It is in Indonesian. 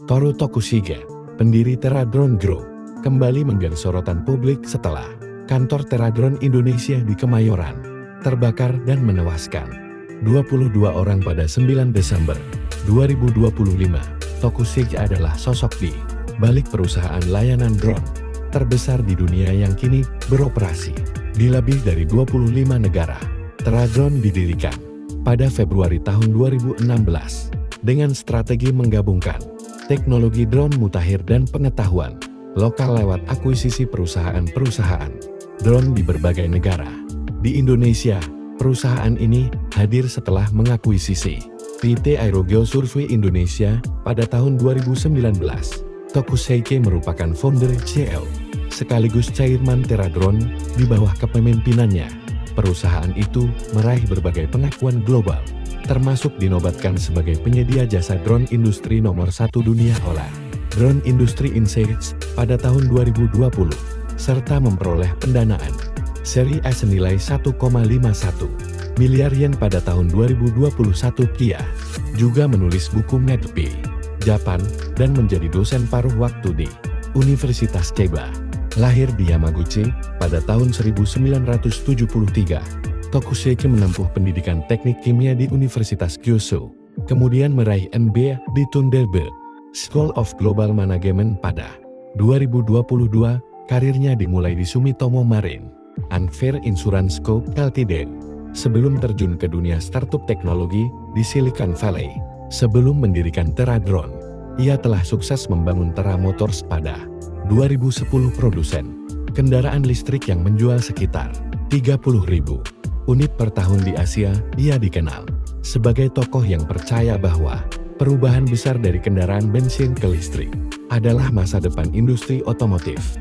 Toru Tokushiga, pendiri Teradrone Group, kembali menggali sorotan publik setelah kantor Teradrone Indonesia di Kemayoran terbakar dan menewaskan 22 orang pada 9 Desember 2025. Tokushiga adalah sosok di balik perusahaan layanan drone terbesar di dunia yang kini beroperasi di lebih dari 25 negara. Teradrone didirikan pada Februari tahun 2016 dengan strategi menggabungkan teknologi drone mutakhir dan pengetahuan lokal lewat akuisisi perusahaan-perusahaan drone di berbagai negara. Di Indonesia, perusahaan ini hadir setelah mengakuisisi PT Aerogeo Survey Indonesia pada tahun 2019. Tokushiga merupakan founder CEO sekaligus chairman Teradrone. Di bawah kepemimpinannya, perusahaan itu meraih berbagai pengakuan global, termasuk dinobatkan sebagai penyedia jasa drone industri nomor 1 dunia oleh Drone Industry Insights pada tahun 2020, serta memperoleh pendanaan seri A senilai 1,51 miliar yen pada tahun 2021. Kia juga menulis buku Medpay Japan dan menjadi dosen paruh waktu di Universitas Chiba. Lahir di Yamaguchi pada tahun 1973, Tokushiga menempuh pendidikan teknik kimia di Universitas Kyushu, kemudian meraih MBA di Thunderbird School of Global Management pada 2022. Karirnya dimulai di Sumitomo Marine and Fire Insurance Co. Ltd. sebelum terjun ke dunia startup teknologi di Silicon Valley. Sebelum mendirikan Teradrone, ia telah sukses membangun Tera Motors pada 2010, produsen kendaraan listrik yang menjual sekitar 30.000 unit per tahun di Asia. Ia dikenal sebagai tokoh yang percaya bahwa perubahan besar dari kendaraan bensin ke listrik adalah masa depan industri otomotif.